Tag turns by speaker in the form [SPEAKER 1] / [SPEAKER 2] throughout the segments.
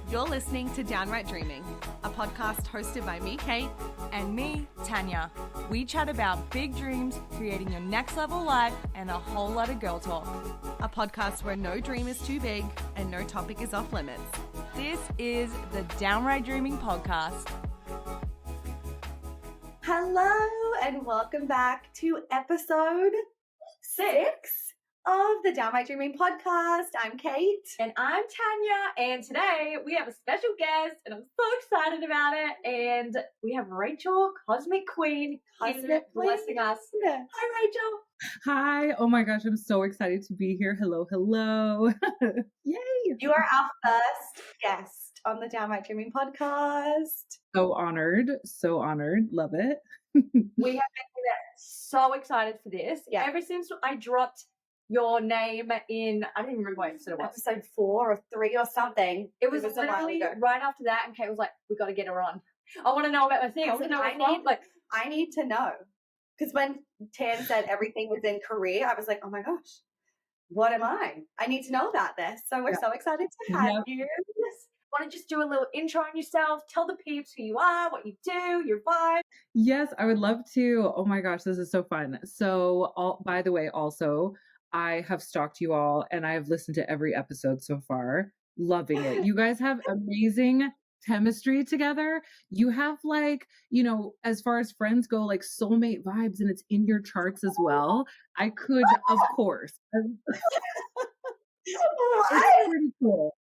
[SPEAKER 1] You're listening to Downright Dreaming, a podcast hosted by me, Kate,
[SPEAKER 2] and me, Tanya. We chat about big dreams, creating your next level life, and a whole lot of girl talk.
[SPEAKER 1] a podcast where no dream is too big and no topic is off limits.
[SPEAKER 2] This is the Downright Dreaming Podcast.
[SPEAKER 3] Hello and welcome back to episode 6 of the Downright Dreaming Podcast. I'm Kate.
[SPEAKER 4] And I'm Tanya, and today we have a special guest, and I'm so excited about it. And we have Rachel, Cosmic Queen, blessing us. Hi, Rachel.
[SPEAKER 5] Hi. Oh my gosh, I'm so excited to be here. Hello. Yay.
[SPEAKER 3] You are our first guest on the Downright Dreaming Podcast.
[SPEAKER 5] So honored. Love it.
[SPEAKER 4] We have been so excited for this.
[SPEAKER 3] Yeah.
[SPEAKER 4] Ever since I dropped your name in, I don't even remember what episode it was.
[SPEAKER 3] Episode 4 or 3 or something.
[SPEAKER 4] It was
[SPEAKER 3] a while
[SPEAKER 4] literally
[SPEAKER 3] ago.
[SPEAKER 4] right after that, and Kate was like, we got to get her on. I want to know about my thing. I want to know
[SPEAKER 3] I need to know. Because when Tan said everything was in career, I was like, oh my gosh, what am I? I need to know about this. So we're so excited to have you.
[SPEAKER 4] Want to just do a little intro on yourself? Tell the peeps who you are, what you do, your vibe.
[SPEAKER 5] Yes, I would love to. Oh my gosh, this is so fun. So, by the way, also, I have stalked you all and I have listened to every episode so far. Loving it. You guys have amazing chemistry together. You have as far as friends go, like soulmate vibes, and it's in your charts as well. I could, of course. It's pretty cool.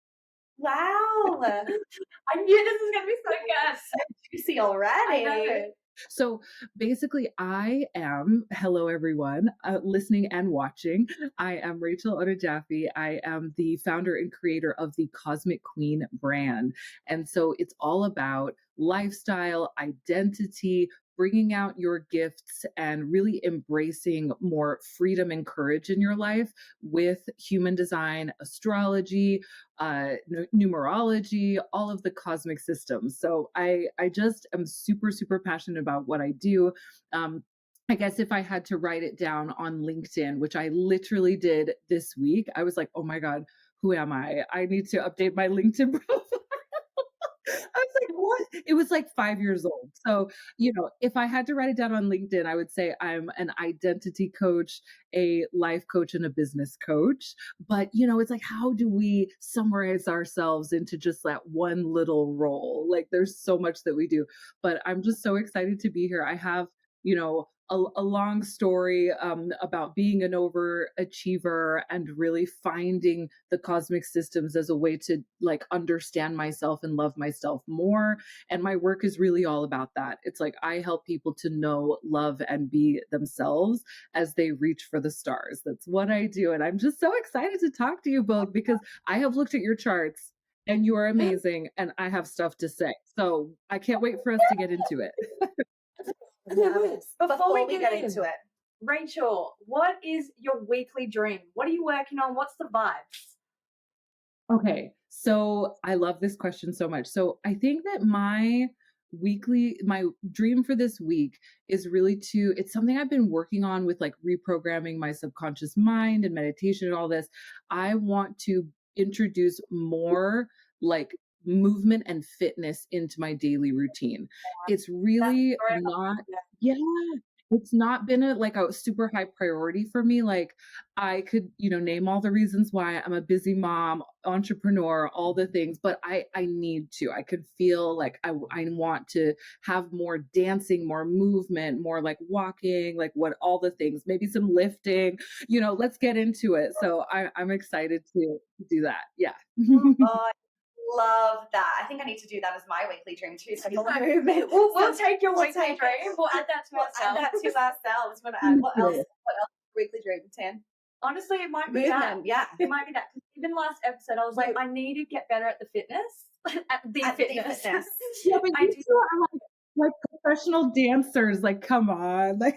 [SPEAKER 3] Wow.
[SPEAKER 4] I knew this was going to be so good.
[SPEAKER 3] So juicy already.
[SPEAKER 4] I know.
[SPEAKER 5] So basically, hello everyone, listening and watching. I am Rachel Onojafe. I am the founder and creator of the Cosmic Queen brand. And so it's all about lifestyle, identity, bringing out your gifts and really embracing more freedom and courage in your life with human design, astrology, numerology, all of the cosmic systems. So I just am super, super passionate about what I do. I guess if I had to write it down on LinkedIn, which I literally did this week, I was like, oh my God, who am I? I need to update my LinkedIn profile. I was like, what? It was like 5 years old. So, if I had to write it down on LinkedIn, I would say I'm an identity coach, a life coach, and a business coach. But, it's like, how do we summarize ourselves into just that one little role? Like, there's so much that we do. But I'm just so excited to be here. I have, a long story about being an overachiever and really finding the cosmic systems as a way to understand myself and love myself more. And my work is really all about that. It's like I help people to know, love, and be themselves as they reach for the stars. That's what I do. And I'm just so excited to talk to you both because I have looked at your charts and you are amazing and I have stuff to say. So I can't wait for us to get into it.
[SPEAKER 4] Before we get into it, Rachel, what is your weekly dream? What are you working on? What's the vibes?
[SPEAKER 5] Okay, so I love this question so much. So I think that my dream for this week is really it's something I've been working on with reprogramming my subconscious mind and meditation and all this. I want to introduce more movement and fitness into my daily routine. It's really it's not been a super high priority for me. I could, name all the reasons why. I'm a busy mom, entrepreneur, all the things, but I need to. I could feel like I want to have more dancing, more movement, more walking, all the things, maybe some lifting, let's get into it. So I'm excited to do that. Yeah.
[SPEAKER 3] Love that. I think I need to do that as my weekly dream too. So movement.
[SPEAKER 4] We'll take your weekly dream. We'll add that to
[SPEAKER 3] ourselves. Want to add what else? Weekly dream, Tan?
[SPEAKER 4] Honestly, it might be
[SPEAKER 3] movement.
[SPEAKER 4] that.
[SPEAKER 3] Yeah,
[SPEAKER 4] it might be that. Even last episode, I was like, I need to get better at the fitness. At the fitness.
[SPEAKER 5] Yeah, but you two are like professional dancers. Come on.
[SPEAKER 4] I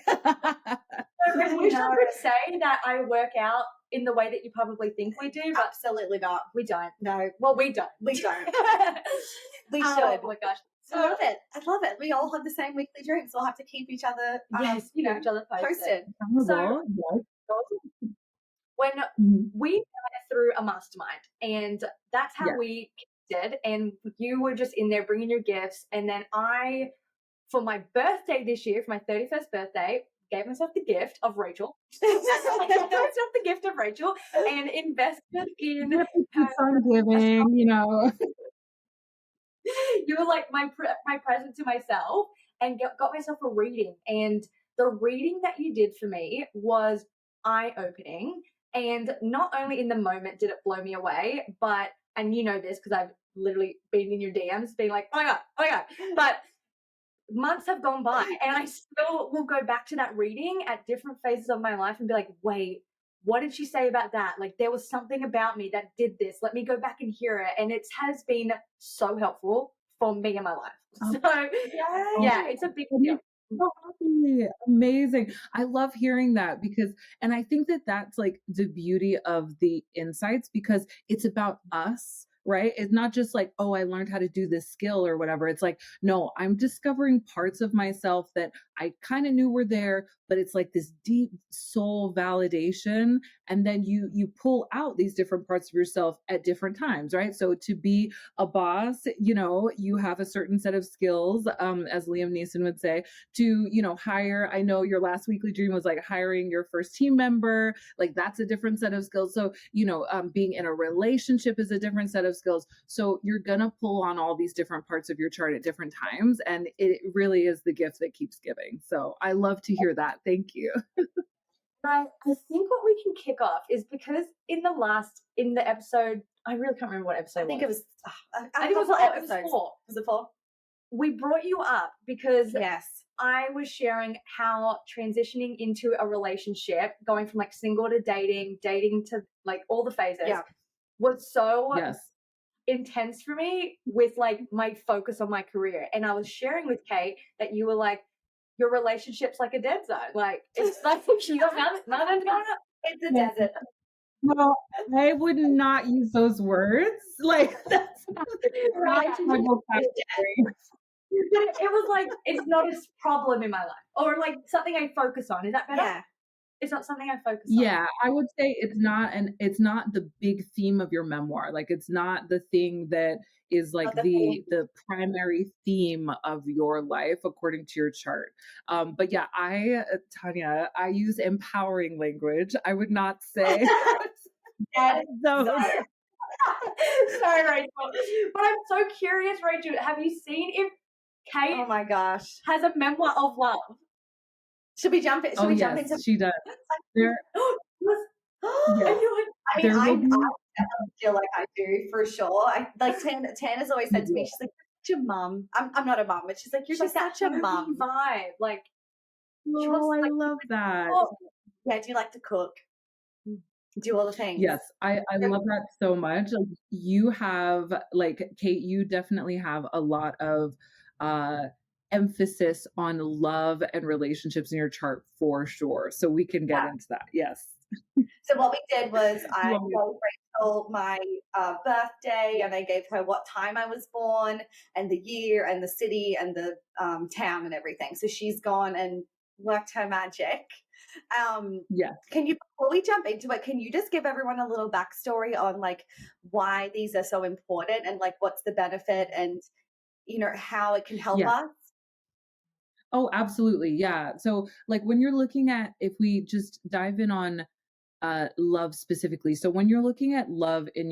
[SPEAKER 4] wish I could say that I work out in the way that you probably think we do, but
[SPEAKER 3] absolutely not.
[SPEAKER 4] We don't.
[SPEAKER 3] No.
[SPEAKER 4] Well, we don't.
[SPEAKER 3] We should.
[SPEAKER 4] Oh my gosh.
[SPEAKER 3] I love it. I love it. We all have the same weekly dreams. We'll have to keep each other,
[SPEAKER 4] each other posted.
[SPEAKER 3] So,
[SPEAKER 4] when we met through a mastermind, and that's how we connected and you were just in there bringing your gifts. And then for my birthday this year, for my 31st birthday, gave myself the gift of Rachel. The gift of Rachel and invested in
[SPEAKER 5] her giving, you know.
[SPEAKER 4] You were like my present to myself, and got myself a reading. And the reading that you did for me was eye-opening. And not only in the moment did it blow me away, but, and you know this because I've literally been in your DMs being like, oh my God. But months have gone by and I still will go back to that reading at different phases of my life and be like, wait, what did she say about that? Like there was something about me that did this. Let me go back and hear it. And it has been so helpful for me in my life. So yeah, it's a big deal.
[SPEAKER 5] So happy. Amazing. I love hearing that because, and I think that that's like the beauty of the insights because it's about us, right? It's not just like, oh, I learned how to do this skill or whatever. It's like, no, I'm discovering parts of myself that I kind of knew were there, but it's like this deep soul validation. And then you pull out these different parts of yourself at different times, right? So to be a boss, you know, you have a certain set of skills, as Liam Neeson would say, to, you know, hire. I know your last weekly dream was like hiring your first team member. Like that's a different set of skills. So, you know, being in a relationship is a different set of skills. So you're going to pull on all these different parts of your chart at different times. And it really is the gift that keeps giving. So I love to hear that. Thank you.
[SPEAKER 4] I think what we can kick off is because in the episode, I really can't remember what episode
[SPEAKER 3] I think it was.
[SPEAKER 4] I think it was 4.
[SPEAKER 3] Was it 4?
[SPEAKER 4] We brought you up because
[SPEAKER 3] Yes.
[SPEAKER 4] I was sharing how transitioning into a relationship, going from like single to dating to like all the phases, was so intense for me with like my focus on my career. And I was sharing with Kate that you were like, your relationship's like a dead zone. Like it's like you got nothing's going on.
[SPEAKER 3] It's a desert.
[SPEAKER 5] Well, I would not use those words. Like that's not my vocabulary.
[SPEAKER 4] It was like it's not a problem in my life, or like something I focus on. Is that better?
[SPEAKER 3] Yeah.
[SPEAKER 4] It's not something I focus on.
[SPEAKER 5] Yeah, I would say it's not the big theme of your memoir. Like it's not the thing that is like the primary theme of your life according to your chart. But yeah, Tanya, I use empowering language. I would not say
[SPEAKER 4] Sorry, Rachel. But I'm so curious, Rachel. Have you seen if Kate
[SPEAKER 3] Oh my gosh.
[SPEAKER 4] has a memoir of love?
[SPEAKER 3] Should we jump in? Should we jump
[SPEAKER 5] yes,
[SPEAKER 3] into
[SPEAKER 5] she does. There,
[SPEAKER 3] I mean, I feel like I do for sure. Tana's always said to me, she's like, "You're such a mum." I'm not a mum, but she's like, "You're just such a mum."
[SPEAKER 4] Vibe, like.
[SPEAKER 5] I love that.
[SPEAKER 3] Yeah, do you like to cook? Do all the things?
[SPEAKER 5] Yes, I love that so much. Like, you have, like, Kate, you definitely have a lot of emphasis on love and relationships in your chart for sure. So we can get into that. Yes.
[SPEAKER 3] So what we did was I gave Rachel my birthday, and I gave her what time I was born and the year and the city and the town and everything. So she's gone and worked her magic.
[SPEAKER 5] Yes.
[SPEAKER 3] Before we jump into it, can you just give everyone a little backstory on like why these are so important and like what's the benefit and you know how it can help us?
[SPEAKER 5] Oh, absolutely. Yeah. So like when you're looking at, if we just dive in on love specifically. So when you're looking at love in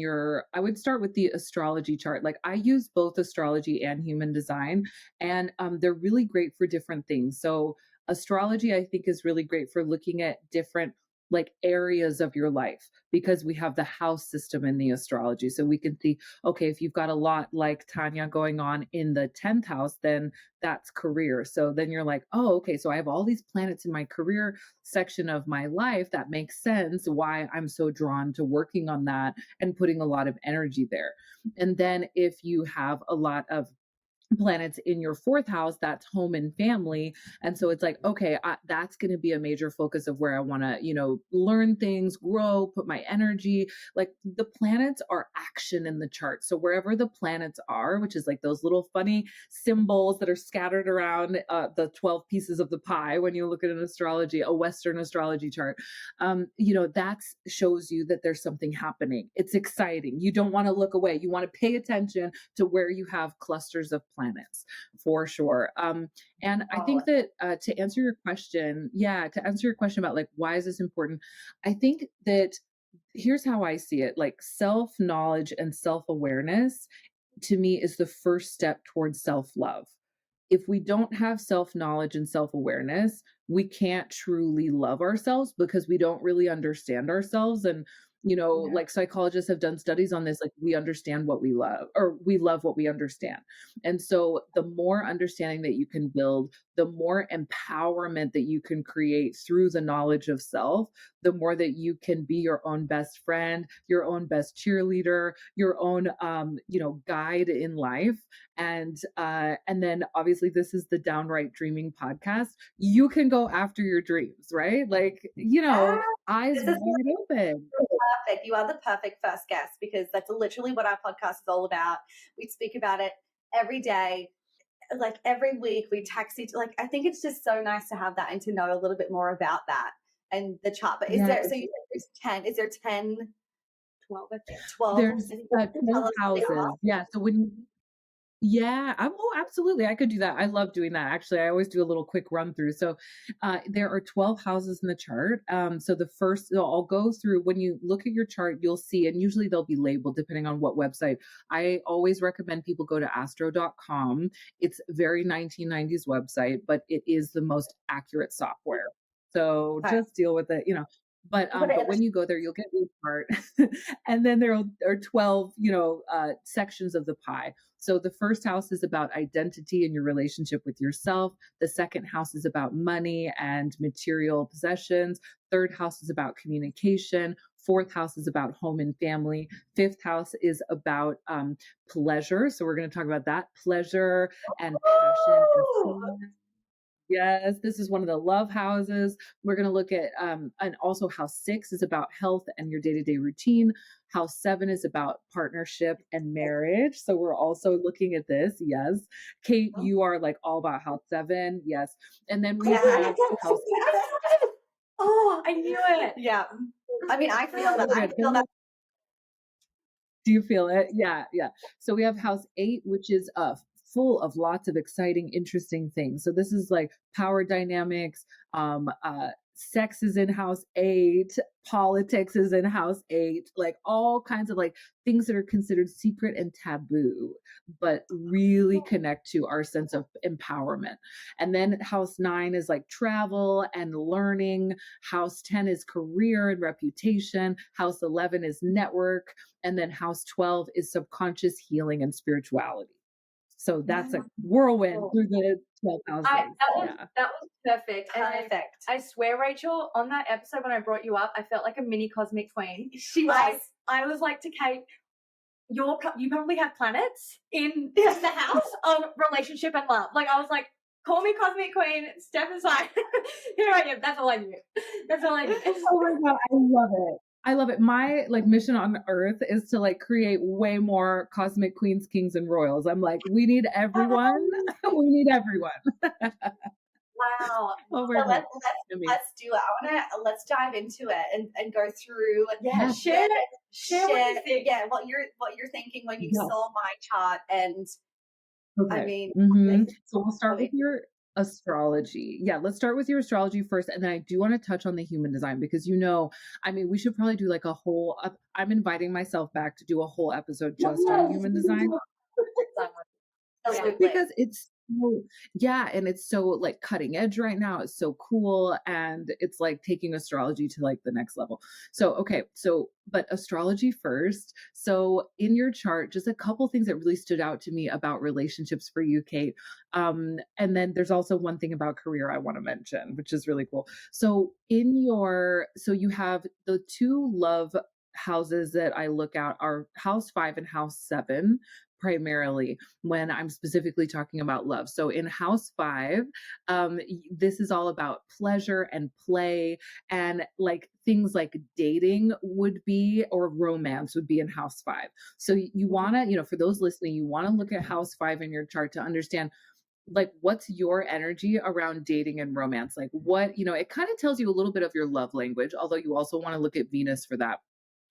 [SPEAKER 5] I would start with the astrology chart. Like I use both astrology and human design, and they're really great for different things. So astrology, I think, is really great for looking at different like areas of your life because we have the house system in the astrology. So we can see, okay, if you've got a lot like Tanya going on in the 10th house, then that's career. So then you're like, oh, okay, so I have all these planets in my career section of my life. That makes sense why I'm so drawn to working on that and putting a lot of energy there. And then if you have a lot of planets in your fourth house, that's home and family. And so it's like, okay, that's going to be a major focus of where I want to, learn things, grow, put my energy. Like the planets are action in the chart. So wherever the planets are, which is like those little funny symbols that are scattered around the 12 pieces of the pie, when you look at an astrology, a Western astrology chart, that shows you that there's something happening. It's exciting. You don't want to look away. You want to pay attention to where you have clusters of planets, for sure. And I think that to answer your question about like, why is this important? I think that here's how I see it, like self-knowledge and self-awareness to me is the first step towards self-love. If we don't have self-knowledge and self-awareness, we can't truly love ourselves because we don't really understand ourselves. And like psychologists have done studies on this, like we understand what we love, or we love what we understand. And so the more understanding that you can build, the more empowerment that you can create through the knowledge of self, the more that you can be your own best friend, your own best cheerleader, your own guide in life. And then obviously this is the Downright Dreaming Podcast. You can go after your dreams, right? Like, eyes wide open.
[SPEAKER 3] Perfect. You are the perfect first guest because that's literally what our podcast is all about. We speak about it every day, like every week. We text each. Like I think it's just so nice to have that and to know a little bit more about that and the chart. But is there? So you said there's 10. Is there 10? 12. 12.
[SPEAKER 5] There's 12 houses. Yeah. So yeah, absolutely. I could do that. I love doing that. Actually, I always do a little quick run through. So there are 12 houses in the chart. So I'll go through, when you look at your chart, you'll see, and usually they'll be labeled depending on what website. I always recommend people go to astro.com. It's very 1990s website, but it is the most accurate software. So just deal with it, But when you go there, you'll get your chart, and then there are 12, sections of the pie. So the first house is about identity and your relationship with yourself. The second house is about money and material possessions. Third house is about communication. Fourth house is about home and family. Fifth house is about pleasure. So we're going to talk about that, pleasure and passion and fun. Yes, this is one of the love houses. We're going to look at, and also house 6 is about health and your day-to-day routine. House 7 is about partnership and marriage. So we're also looking at this. Yes. Kate, you are like all about house 7. Yes. And then we have house.
[SPEAKER 4] Oh, I knew it.
[SPEAKER 3] Yeah. I mean, I feel that.
[SPEAKER 5] Do you feel it? Yeah. Yeah. So we have house 8, which is full of lots of exciting, interesting things. So this is like power dynamics, sex is in house 8, politics is in house 8, like all kinds of like things that are considered secret and taboo, but really connect to our sense of empowerment. And then house 9 is like travel and learning. House 10 is career and reputation. House 11 is network. And then house 12 is subconscious healing and spirituality. So that's a whirlwind through the 12 houses.
[SPEAKER 4] That was perfect.
[SPEAKER 3] Perfect.
[SPEAKER 4] And I swear, Rachel, on that episode when I brought you up, I felt like a mini cosmic queen.
[SPEAKER 3] She was.
[SPEAKER 4] I was like to Kate, you probably have planets in the house of relationship and love. Like I was like, call me cosmic queen, step aside. Here I am. That's all I knew.
[SPEAKER 5] Oh my God, I love it. I love it. My like mission on earth is to like create way more cosmic queens, kings, and royals. I'm like, we need everyone. We need everyone.
[SPEAKER 3] Wow.
[SPEAKER 5] Oh,
[SPEAKER 3] so let's do it. Let's dive into it and go through.
[SPEAKER 4] Yeah. Share what you think.
[SPEAKER 3] Yeah. What you're thinking when you saw my chart, and
[SPEAKER 5] okay.
[SPEAKER 3] I mean,
[SPEAKER 5] so we'll start with your astrology. Yeah, let's start with your astrology first. And then I do want to touch on the human design because, we should probably do like a whole, I'm inviting myself back to do a whole episode just on human design. Because it's and it's so like cutting edge right now. It's so cool. And it's like taking astrology to like the next level. But astrology first. So in your chart, just a couple things that really stood out to me about relationships for you, Kate. And then there's also one thing about career I want to mention, which is really cool. So you have the 2 love houses that I look at are house 5 and house 7. primarily when I'm specifically talking about love. So in house 5, this is all about pleasure and play, and like things like dating would be, or romance would be in house 5. So you want to, for those listening, you want to look at house 5 in your chart to understand like what's your energy around dating and romance. Like what, it kind of tells you a little bit of your love language, although you also want to look at Venus for that.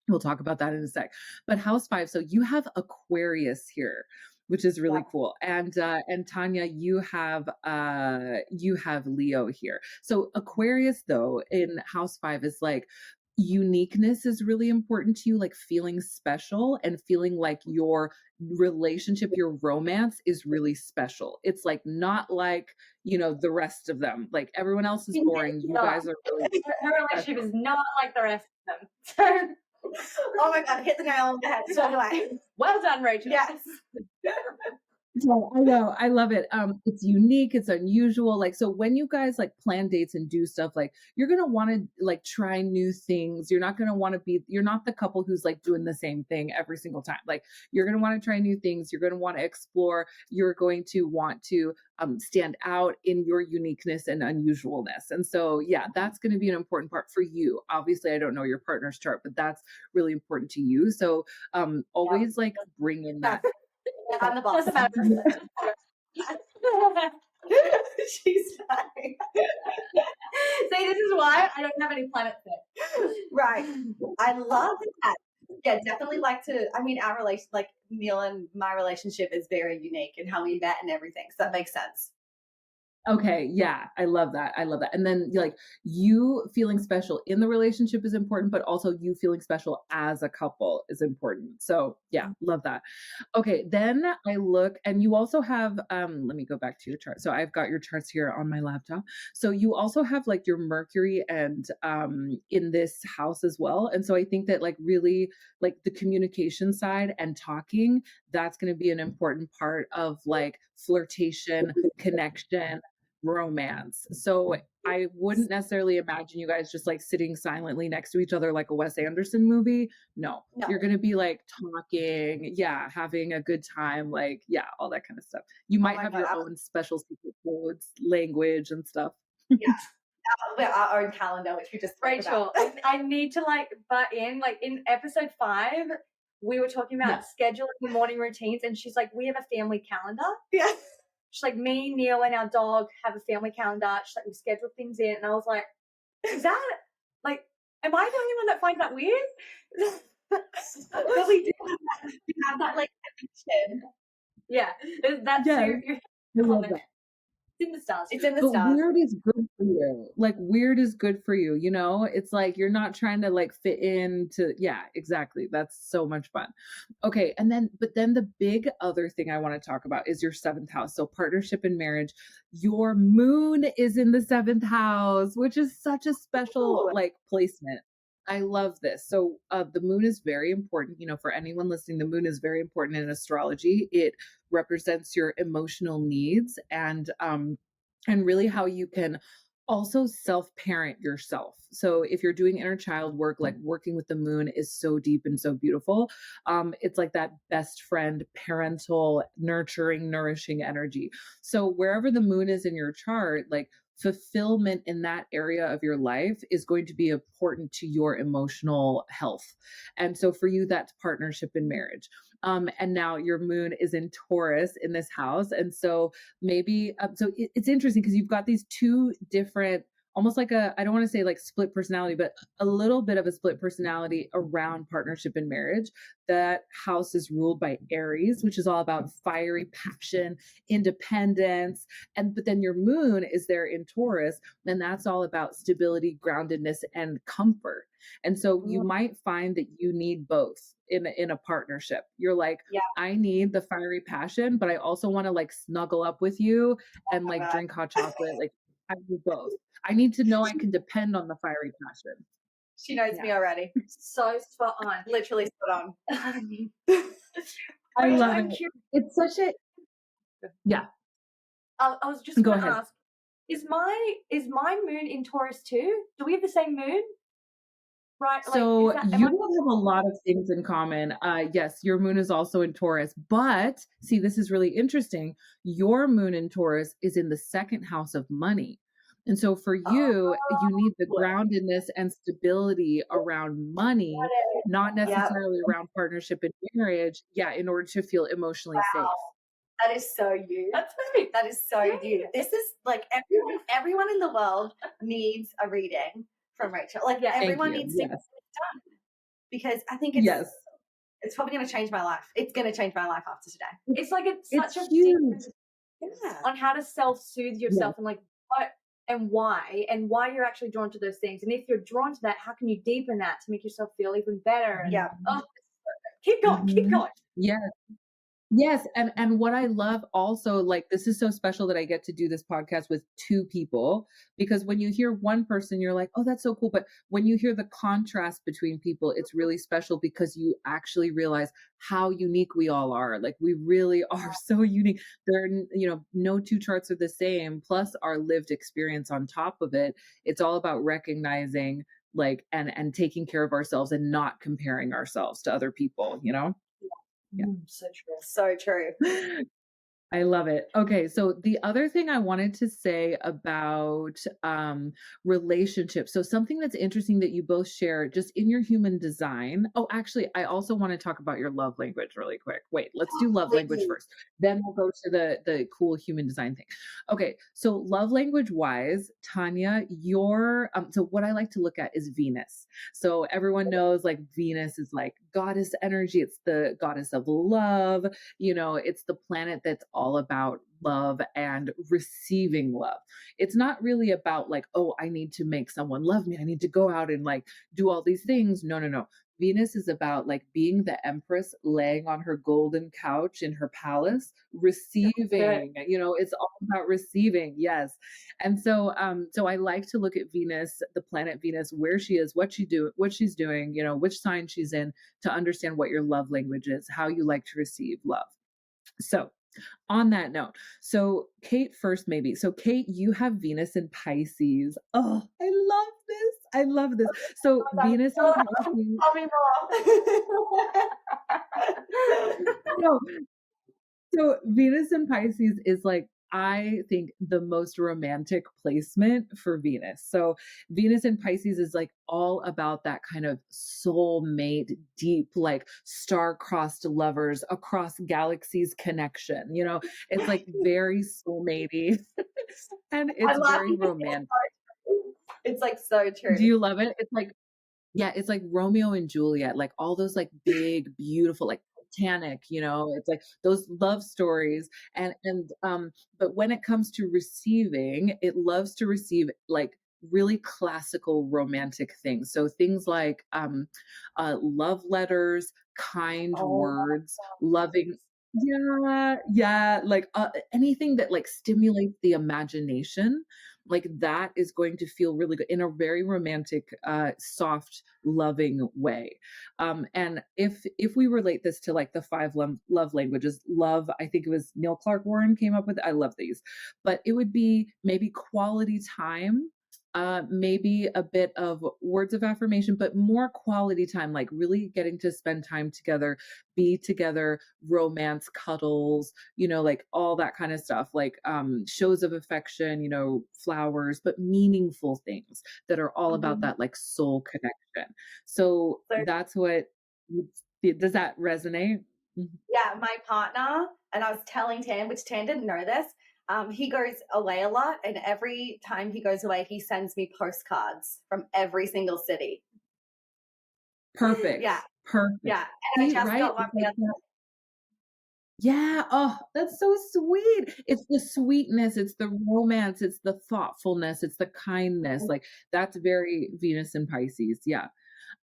[SPEAKER 5] We'll talk about that in a sec. But house 5, so you have Aquarius here, which is really cool. And Tanya, you have Leo here. So Aquarius though in house 5 is like uniqueness is really important to you, like feeling special and feeling like your relationship, your romance is really special. It's like not like, the rest of them. Like everyone else is boring. You guys are really
[SPEAKER 4] her relationship is not like the rest of them.
[SPEAKER 3] Oh my God, hit the nail on the head. So do I.
[SPEAKER 4] Well done, Rachel.
[SPEAKER 3] Yes.
[SPEAKER 5] Yeah, I know. I love it. It's unique. It's unusual. Like, so when you guys like plan dates and do stuff, like you're going to want to like try new things. You're not going to want to you're not the couple who's like doing the same thing every single time. Like you're going to want to try new things. You're going to want to explore. You're going to want to stand out in your uniqueness and unusualness. And so, yeah, that's going to be an important part for you. Obviously, I don't know your partner's chart, but that's really important to you. So always like bring in that.
[SPEAKER 3] I'm the boss.
[SPEAKER 4] Doesn't matter.
[SPEAKER 3] She's dying.
[SPEAKER 4] See, this is why I don't have any planets there.
[SPEAKER 3] Right. I love that. Yeah, definitely like to, our relation, like Neil and my relationship is very unique in how we met and everything. So that makes sense.
[SPEAKER 5] Okay. Yeah. I love that. And then like you feeling special in the relationship is important, but also you feeling special as a couple is important. So yeah, love that. Okay. Then I look, and you also have, let me go back to your chart. So I've got your charts here on my laptop. So you also have like your Mercury and, in this house as well. And so I think that like really like the communication side and talking, that's going to be an important part of like flirtation, connection, romance. So I wouldn't necessarily imagine you guys just like sitting silently next to each other like a Wes Anderson movie. No. You're going to be like talking, having a good time, like, all that kind of stuff. You might have your own special secret codes, language and stuff.
[SPEAKER 3] Our own calendar, which we just
[SPEAKER 4] Rachel, I need to like butt in, like in episode 5, we were talking about scheduling the morning routines, and she's like, we have a family calendar.
[SPEAKER 3] Yeah.
[SPEAKER 4] She's like, me, Neil, and our dog have a family calendar. She's like, we schedule things in. And I was like, is that, like, am I the only one that finds that weird?
[SPEAKER 3] But we do have that, like, connection.
[SPEAKER 4] Yeah. That's your comment. It's in the stars.
[SPEAKER 3] It's in the stars.
[SPEAKER 5] Weird is good for you. Like weird is good for you. It's like you're not trying to like fit into. Yeah, exactly. That's so much fun. Okay. But then the big other thing I want to talk about is your 7th house. So partnership and marriage, your moon is in the 7th house, which is such a special like placement. I love this. So the moon is very important. For anyone listening, the moon is very important in astrology. It represents your emotional needs and really how you can also self-parent yourself. So if you're doing inner child work, like working with the moon is so deep and so beautiful. It's like that best friend, parental, nurturing, nourishing energy. So wherever the moon is in your chart, like fulfillment in that area of your life is going to be important to your emotional health. And so for you, that's partnership and marriage. And now your moon is in Taurus in this house. And so maybe, it's interesting because you've got these two different, almost like I don't want to say like split personality, but a little bit of a split personality around partnership and marriage. That house is ruled by Aries, which is all about fiery passion, independence. But then your moon is there in Taurus, and that's all about stability, groundedness, and comfort. And so you might find that you need both in a partnership. You're like, I need the fiery passion, but I also want to like snuggle up with you and like drink hot chocolate. Like I need both. I need to know I can depend on the fiery passion.
[SPEAKER 3] She knows me already.
[SPEAKER 4] So spot on.
[SPEAKER 3] Literally spot on.
[SPEAKER 5] I love it. It's such a
[SPEAKER 4] I was just going to ask, is my moon in Taurus too? Do we have the same moon? Right.
[SPEAKER 5] So
[SPEAKER 4] Like,
[SPEAKER 5] you don't have a lot of things in common. Yes, your moon is also in Taurus, but see, this is really interesting. Your moon in Taurus is in the second house of money. And so for you, you need the groundedness and stability around money, not
[SPEAKER 3] Yep.
[SPEAKER 5] necessarily around partnership and marriage. Yeah, in order to feel emotionally safe.
[SPEAKER 3] That is so you.
[SPEAKER 4] That's right.
[SPEAKER 3] That is so you. This is like everyone in the world needs a reading from Rachel. Like everyone needs to get it done. Because I think it's probably going to change my life. It's going to change my life after today.
[SPEAKER 4] It's like it's such a
[SPEAKER 5] huge
[SPEAKER 4] on how to self-soothe yourself and like what and why you're actually drawn to those things. And if you're drawn to that, how can you deepen that to make yourself feel even better? And, keep going, keep going.
[SPEAKER 5] Yeah. Yes. And what I love also, like, this is so special that I get to do this podcast with two people, because when you hear one person, you're like, oh, that's so cool. But when you hear the contrast between people, it's really special because you actually realize how unique we all are. Like, we really are so unique. There are, no two charts are the same, plus our lived experience on top of it. It's all about recognizing like, and taking care of ourselves and not comparing ourselves to other people, Yeah.
[SPEAKER 3] So true. So true.
[SPEAKER 5] I love it. Okay, so the other thing I wanted to say about relationships. So something that's interesting that you both share just in your human design. Oh, actually, I also want to talk about your love language really quick. Wait, let's do love language first. Then we'll go to the cool human design thing. Okay, so love language wise, Tanya, your so what I like to look at is Venus. So everyone knows like Venus is like goddess energy. It's the goddess of love. It's the planet that's all about love and receiving love. It's not really about like, oh, I need to make someone love me. I need to go out and like do all these things. No. Venus is about like being the empress laying on her golden couch in her palace, receiving, it's all about receiving. Yes. And so I like to look at Venus, the planet Venus, where she is, what she's doing, which sign she's in, to understand what your love language is, how you like to receive love. So on that note, so Kate first, maybe. So Kate, you have Venus in Pisces. Oh, I love this. I love this. So Venus in Pisces.
[SPEAKER 3] Tell me more.
[SPEAKER 5] No. So Venus in Pisces is like, I think, the most romantic placement for Venus. So Venus in Pisces is like all about that kind of soulmate, deep, like star-crossed lovers across galaxies connection. It's like very soulmatey and it's very romantic.
[SPEAKER 3] It's like so true.
[SPEAKER 5] Do you love it? It's like, yeah, it's like Romeo and Juliet, like all those like big, beautiful, like Titanic, it's like those love stories. But when it comes to receiving, it loves to receive like really classical romantic things. So things like love letters, kind words, loving. Yeah, like anything that like stimulates the imagination, like that is going to feel really good in a very romantic, soft, loving way. And if we relate this to like the 5 love languages, love, I think it was Neil Clark Warren came up with, I love these, but it would be maybe quality time, maybe a bit of words of affirmation, but more quality time, like really getting to spend time together, be together, romance, cuddles, like all that kind of stuff, like shows of affection, flowers, but meaningful things that are all about that like soul connection. So that's what, does that resonate?
[SPEAKER 3] Yeah, my partner, and I was telling Tan, which Tan didn't know this, he goes away a lot, and every time he goes away, he sends me postcards from every single city.
[SPEAKER 5] Perfect.
[SPEAKER 3] Yeah.
[SPEAKER 5] Perfect.
[SPEAKER 3] Yeah. And I just got one the other day.
[SPEAKER 5] Yeah. Oh, that's so sweet. It's the sweetness, it's the romance, it's the thoughtfulness, it's the kindness. Like that's very Venus and Pisces. Yeah.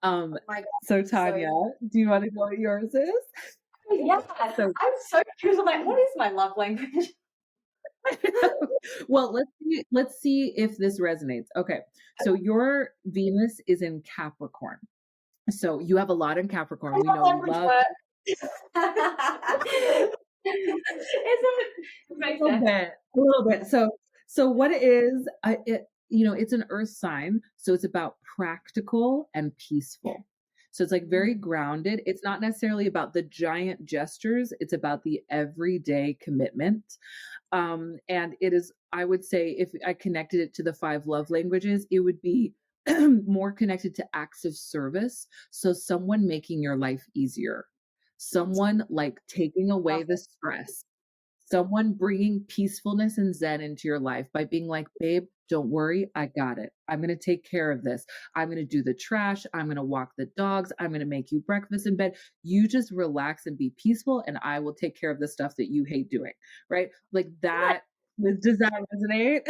[SPEAKER 3] Oh my God.
[SPEAKER 5] So Tanya, do you want to know what yours is?
[SPEAKER 4] Yeah. I'm so curious. I'm like, what is my love language?
[SPEAKER 5] Well, let's see if this resonates. Okay. So your Venus is in Capricorn. So you have a lot in Capricorn. We know love. A little bit. So what it is, it's an earth sign. So it's about practical and peaceful. So it's like very grounded. It's not necessarily about the giant gestures. It's about the everyday commitment. And it is, I would say, if I connected it to the 5 love languages, it would be more connected to acts of service. So someone making your life easier, someone like taking away the stress, someone bringing peacefulness and zen into your life by being like, babe, don't worry, I got it. I'm going to take care of this. I'm going to do the trash. I'm going to walk the dogs. I'm going to make you breakfast in bed. You just relax and be peaceful, and I will take care of the stuff that you hate doing. Right? Like that. Does that resonate?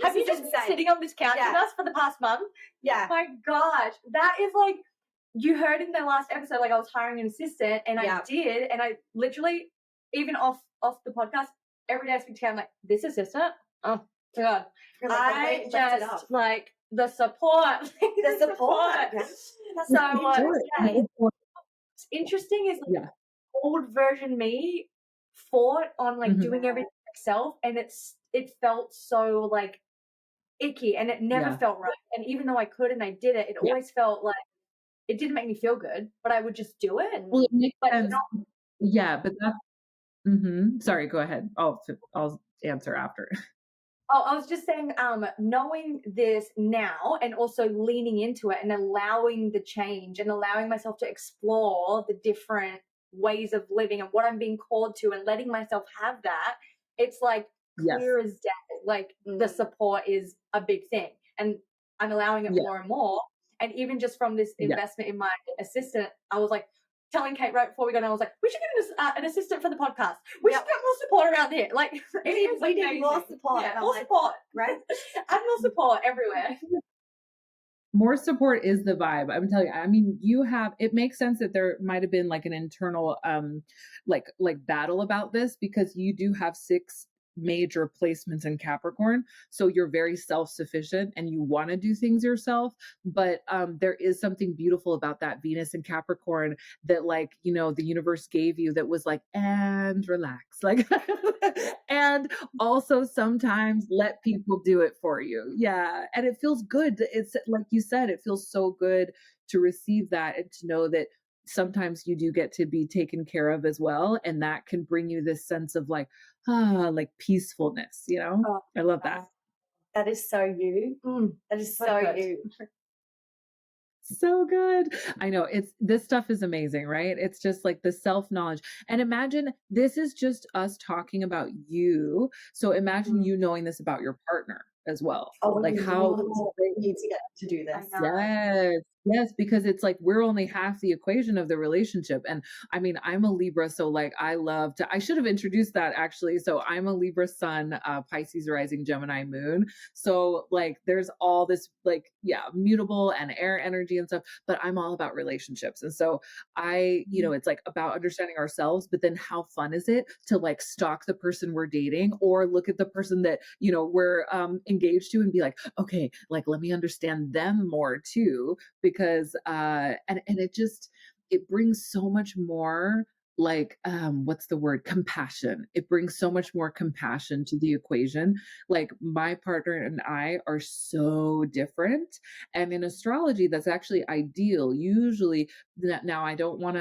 [SPEAKER 4] Have you just been sitting on this couch with us for the past month?
[SPEAKER 3] Yeah.
[SPEAKER 4] My gosh, that is like, you heard in the last episode, like I was hiring an assistant, and I did, and I literally, even off the podcast, every day I speak to Kate, I'm like, this assistant, oh God, I just like the support,
[SPEAKER 3] the support.
[SPEAKER 4] So what's interesting is like, old version me fought on like doing everything myself, and it felt so like icky, and it never felt right. And even though I could and I did it, it always felt like it didn't make me feel good, but I would just do it.
[SPEAKER 5] Well, it makes sense. But that's sorry, go ahead. I'll answer after.
[SPEAKER 4] Oh, I was just saying, knowing this now and also leaning into it and allowing the change and allowing myself to explore the different ways of living and what I'm being called to, and letting myself have that, it's like clear as day. Like the support is a big thing, and I'm allowing it more and more. And even just from this investment in my assistant, I was like telling Kate right before we got on, I was like, we should get an assistant for the podcast. We should get more support around here. Like
[SPEAKER 3] we need more support.
[SPEAKER 4] Yeah, more support, right? And more support everywhere.
[SPEAKER 5] More support is the vibe. I'm telling you. I mean, it makes sense that there might have been like an internal like battle about this, because you do have 6 major placements in Capricorn. So you're very self-sufficient and you want to do things yourself. But there is something beautiful about that Venus in Capricorn that, like, the universe gave you, that was like, and relax. Like, and also sometimes let people do it for you. Yeah. And it feels good. It's like you said, it feels so good to receive that and to know that sometimes you do get to be taken care of as well. And that can bring you this sense of like peacefulness, I love that.
[SPEAKER 3] That is so you. That is so you.
[SPEAKER 5] So good. I know, this stuff is amazing, right? It's just like the self-knowledge. And imagine this is just us talking about you. So imagine you knowing this about your partner as well. Like how
[SPEAKER 3] need to get to do
[SPEAKER 5] this. Yes, because it's like we're only half the equation of the relationship. And I mean, I'm a Libra, so like I should have introduced that actually. So I'm a Libra sun, Pisces rising, Gemini moon. So like there's all this like, mutable and air energy and stuff, but I'm all about relationships. And so it's like about understanding ourselves, but then how fun is it to like stalk the person we're dating, or look at the person that, we're engaged to, and be like, okay, like let me understand them more too. Because and it brings so much more like what's the word, compassion. It brings so much more compassion to the equation. Like my partner and I are so different, and in astrology that's actually ideal. Usually now I don't want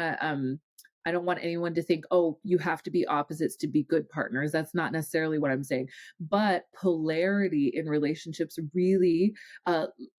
[SPEAKER 5] anyone to think, oh, you have to be opposites to be good partners. That's not necessarily what I'm saying. But polarity in relationships really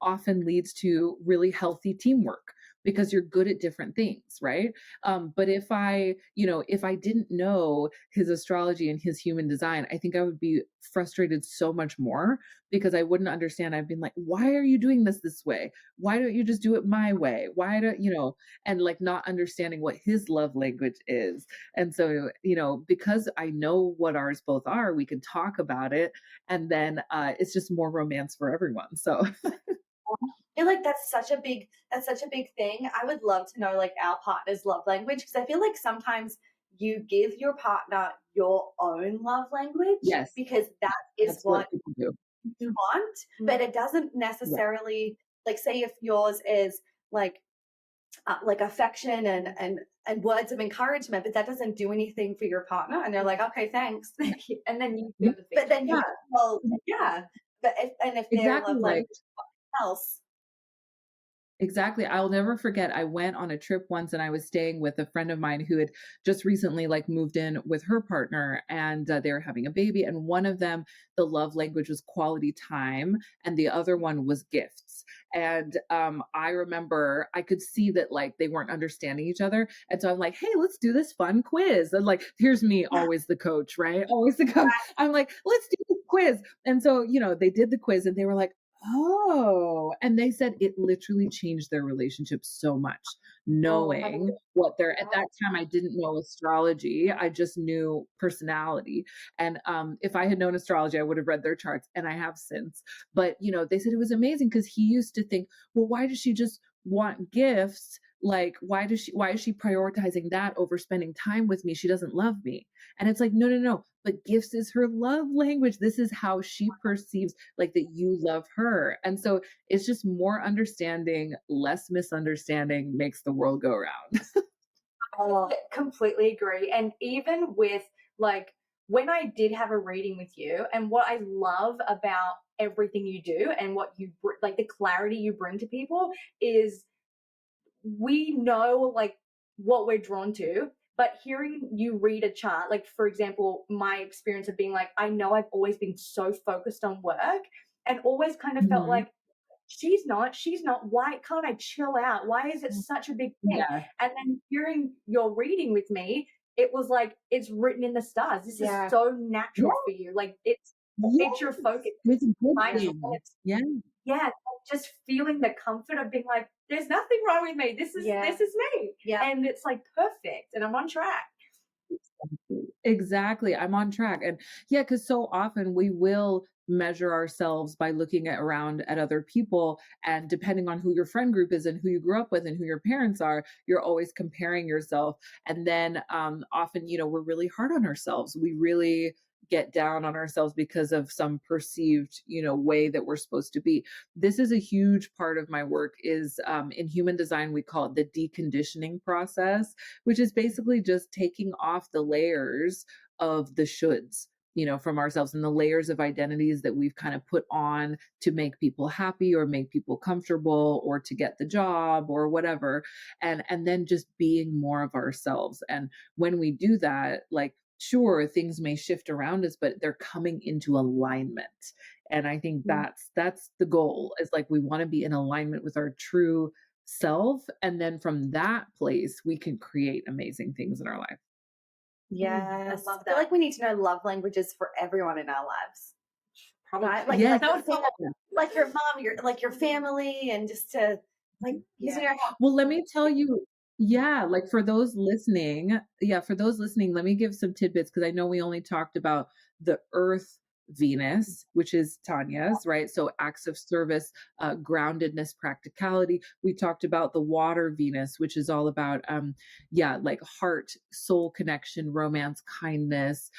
[SPEAKER 5] often leads to really healthy teamwork, because you're good at different things, right? But if I didn't know his astrology and his human design, I think I would be frustrated so much more, because I wouldn't understand. I've been like, why are you doing this way? Why don't you just do it my way? Why don't and like not understanding what his love language is. And so, because I know what ours both are, we can talk about it, and then it's just more romance for everyone. So
[SPEAKER 3] I feel like that's such a big thing. I would love to know like our partner's love language, because I feel like sometimes you give your partner your own love language, because that's what
[SPEAKER 5] people do.
[SPEAKER 3] You want, but it doesn't necessarily like, say if yours is like like affection and words of encouragement, but that doesn't do anything for your partner. And they're like, okay, thanks.
[SPEAKER 4] And then you feel the
[SPEAKER 3] But then
[SPEAKER 4] feedback.
[SPEAKER 3] well, yeah. But if their
[SPEAKER 5] Exactly.
[SPEAKER 3] love
[SPEAKER 5] Like,
[SPEAKER 3] language is something else.
[SPEAKER 5] exactly. I'll never forget. I went on a trip once and I was staying with a friend of mine who had just recently like moved in with her partner, and they were having a baby. And one of them, the love language was quality time, and the other one was gifts. And I remember I could see that like they weren't understanding each other. And so I'm like, hey, let's do this fun quiz. And like, here's me, always the coach, right? Always the coach. I'm like, let's do this quiz. And so, they did the quiz and they were like, oh, and they said it literally changed their relationship so much, knowing what they're at that time. I didn't know astrology. I just knew personality. And if I had known astrology, I would have read their charts, and I have since. But, they said it was amazing because he used to think, well, why does she just want gifts? Like, why is she prioritizing that over spending time with me? She doesn't love me. And it's like, no. But gifts is her love language. This is how she perceives like that you love her. And so it's just more understanding, less misunderstanding makes the world go around.
[SPEAKER 4] I completely agree. And even with like when I did have a reading with you, and what I love about everything you do and what you like the clarity you bring to people is we know like what we're drawn to, but hearing you read a chart, like for example, my experience of being like, I know I've always been so focused on work and always kind of felt like she's not, why can't I chill out? Why is it such a big thing?
[SPEAKER 5] Yeah.
[SPEAKER 4] And then hearing your reading with me, it was like, it's written in the stars. This is so natural for you. Like it's your focus.
[SPEAKER 5] It's a good thing.
[SPEAKER 4] Yeah, just feeling the comfort of being like, there's nothing wrong with me. This is me.
[SPEAKER 3] Yeah.
[SPEAKER 4] And it's like perfect and I'm on track.
[SPEAKER 5] Exactly. I'm on track. And because so often we will measure ourselves by looking around at other people. And depending on who your friend group is and who you grew up with and who your parents are, you're always comparing yourself. And then often, we're really hard on ourselves. We really get down on ourselves because of some perceived, way that we're supposed to be. This is a huge part of my work is in human design, we call it the deconditioning process, which is basically just taking off the layers of the shoulds, from ourselves and the layers of identities that we've kind of put on to make people happy or make people comfortable or to get the job or whatever. And then just being more of ourselves. And when we do that, like, sure, things may shift around us, but they're coming into alignment. And I think that's the goal, is like we want to be in alignment with our true self. And then from that place, we can create amazing things in our life.
[SPEAKER 3] Yes.
[SPEAKER 4] I love
[SPEAKER 3] I feel
[SPEAKER 4] that.
[SPEAKER 3] like we need to know love languages for everyone in our lives.
[SPEAKER 4] Probably.
[SPEAKER 3] Right? Like,
[SPEAKER 5] Yes.
[SPEAKER 3] like your mom, your family, and just to like using your
[SPEAKER 5] Well, let me tell you, like for those listening, let me give some tidbits because I know we only talked about the Earth Venus, which is Tanya's, right? So acts of service, groundedness, practicality. We talked about the Water Venus, which is all about, like heart, soul connection, romance, kindness,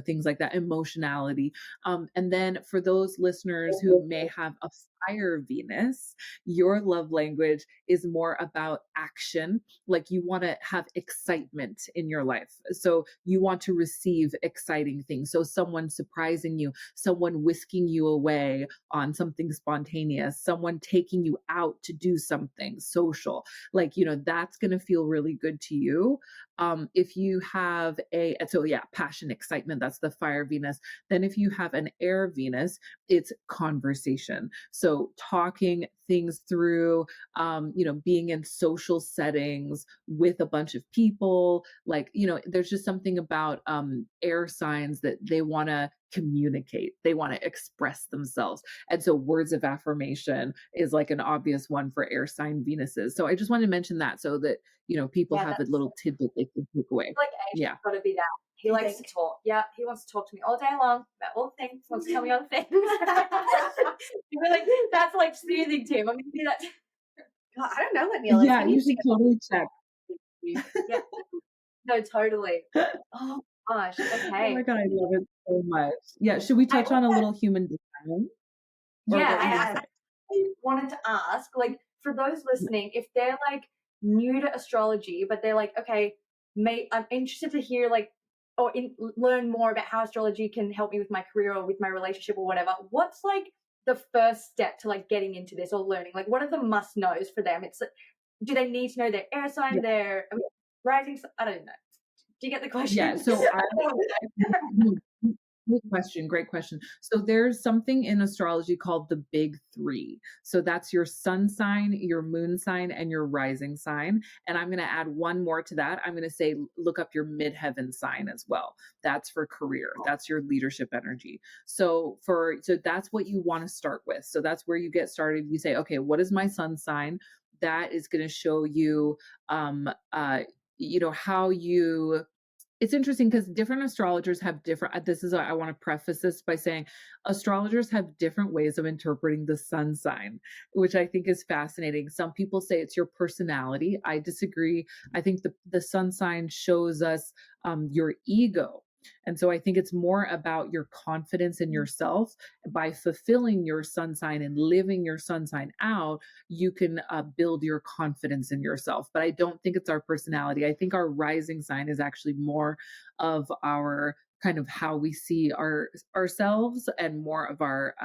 [SPEAKER 5] things like that, emotionality. And then for those listeners who may have a Fire Venus, your love language is more about action. Like you want to have excitement in your life. So you want to receive exciting things. So someone surprising you, someone whisking you away on something spontaneous, someone taking you out to do something social, like, that's going to feel really good to you. If you have passion, excitement, that's the Fire Venus. Then if you have an Air Venus, it's conversation. So talking things through, being in social settings with a bunch of people, like, there's just something about air signs that they want to communicate, they want to express themselves. And so words of affirmation is like an obvious one for air sign Venuses. So I just want to mention that so that, people have a little tidbit they can take away.
[SPEAKER 4] Like Asian's got to be that. He likes to talk. Yeah, he wants to talk to me all day long about all things. Wants to tell me all things. You're like, that's like soothing to him. I'm gonna do that.
[SPEAKER 3] God, I don't know what Neil is.
[SPEAKER 5] Yeah, you should totally check.
[SPEAKER 4] Yeah. No, totally. Oh gosh. Okay.
[SPEAKER 5] Oh my God, I love it so much. Yeah, should we touch on a little human design?
[SPEAKER 4] Yeah, I wanted to ask, like, for those listening, if they're like new to astrology, but they're like, okay, I'm interested to hear learn more about how astrology can help me with my career or with my relationship or whatever. What's like the first step to like getting into this or learning? Like, what are the must knows for them? It's like, do they need to know their air sign, their rising? I don't know. Do you get the question?
[SPEAKER 5] Yeah. So Great question. So there's something in astrology called the big three. So that's your sun sign, your moon sign, and your rising sign. And I'm going to add one more to that. I'm going to say, look up your midheaven sign as well. That's for career. That's your leadership energy. So that's what you want to start with. So that's where you get started. You say, okay, what is my sun sign? That is going to show you, how you. It's interesting because different astrologers have different, this is, I want to preface this by saying astrologers have different ways of interpreting the sun sign, which I think is fascinating. Some people say it's your personality. I disagree. I think the sun sign shows us your ego. And so I think it's more about your confidence in yourself. By fulfilling your sun sign and living your sun sign out, you can build your confidence in yourself. But I don't think it's our personality. I think our rising sign is actually more of our kind of how we see ourselves and more of our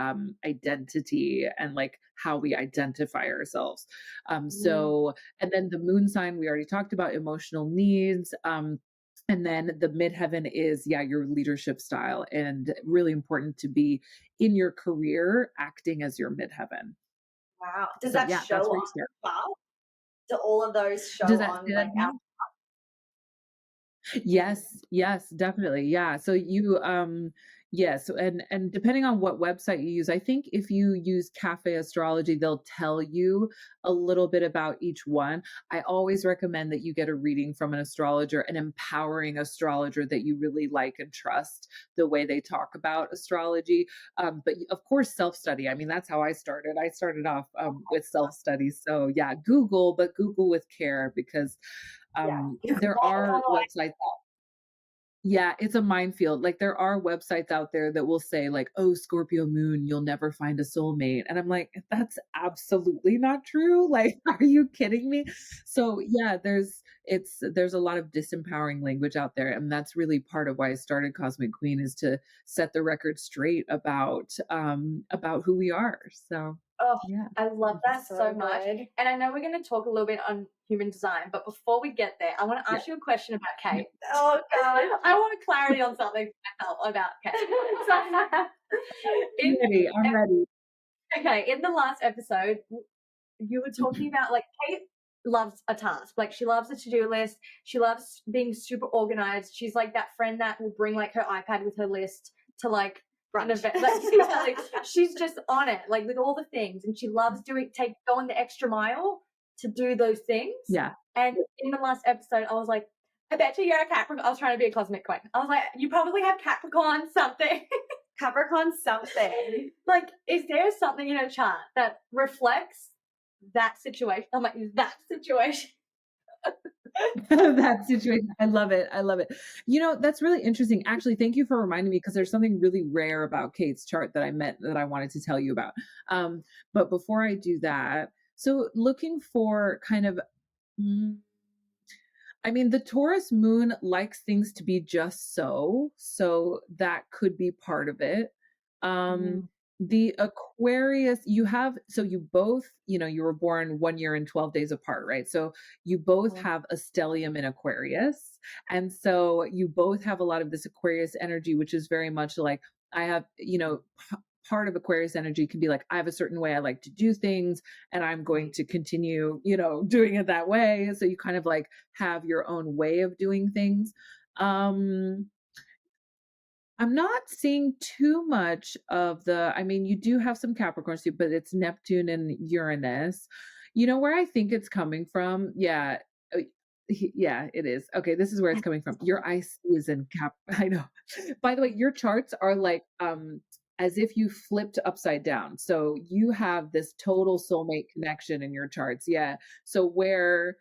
[SPEAKER 5] identity and like how we identify ourselves. And then the moon sign, we already talked about emotional needs. And then the midheaven is, your leadership style, and really important to be in your career acting as your midheaven.
[SPEAKER 3] Wow. Does that show on the chart? Do all of those show on like our?
[SPEAKER 5] Yes, definitely. Yeah. So you, yes. And depending on what website you use, I think if you use Cafe Astrology, they'll tell you a little bit about each one. I always recommend that you get a reading from an astrologer, an empowering astrologer that you really like and trust the way they talk about astrology. But of course, self-study. I mean, that's how I started. I started off with self-study. So Google, but Google with care, because there are websites it's a minefield. Like there are websites out there that will say like, oh, Scorpio moon, you'll never find a soulmate. And I'm like, that's absolutely not true. Like, are you kidding me? So there's a lot of disempowering language out there. And that's really part of why I started Cosmic Queen, is to set the record straight about who we are. So
[SPEAKER 4] I love that so much. And I know we're going to talk a little bit on human design, but before we get there, I want to ask you a question about Kate.
[SPEAKER 3] Oh God,
[SPEAKER 4] I want clarity on something about Kate.
[SPEAKER 5] I'm ready.
[SPEAKER 4] Okay, in the last episode, you were talking about like Kate loves a task. Like she loves a to-do list. She loves being super organized. She's like that friend that will bring like her iPad with her list to like an event. Like, she's just on it, like with all the things, and she loves going the extra mile to do those things.
[SPEAKER 5] Yeah.
[SPEAKER 4] And in the last episode, I was like, I bet you're a Capricorn. I was trying to be a cosmic queen. I was like, you probably have Capricorn something.
[SPEAKER 3] Capricorn something.
[SPEAKER 4] Like, is there something in a chart that reflects that situation? I'm like, that situation.
[SPEAKER 5] That situation. I love it. That's really interesting. Actually, thank you for reminding me, because there's something really rare about Kate's chart that I wanted to tell you about. But before I do that, so looking for kind of, the Taurus moon likes things to be just so that could be part of it. The Aquarius, you both, you were born 1 year and 12 days apart, right? So you both have a stellium in Aquarius. And so you both have a lot of this Aquarius energy, which is very much like, I have, part of Aquarius energy can be like, I have a certain way I like to do things, and I'm going to continue, doing it that way. So you kind of like have your own way of doing things. I'm not seeing too much of you do have some Capricorns too, but it's Neptune and Uranus. Where I think it's coming from? Yeah, it is. Okay, this is where it's coming from. Your IC is in Cap. I know. By the way, your charts are like as if you flipped upside down. So you have this total soulmate connection in your charts. Yeah. So where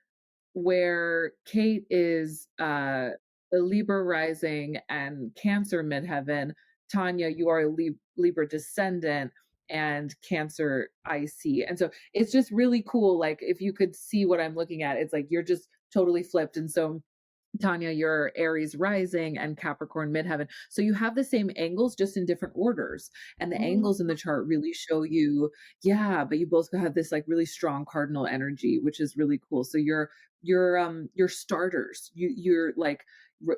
[SPEAKER 5] Kate is the Libra rising and Cancer midheaven, Tanya, you are a Libra descendant. and Cancer IC. And so it's just really cool. Like if you could see what I'm looking at, it's like you're just totally flipped. And so Tanya, you're Aries rising and Capricorn midheaven. So you have the same angles, just in different orders. And the angles in the chart really show you, yeah, but you both have this like really strong cardinal energy, which is really cool. So you're starters. You're like,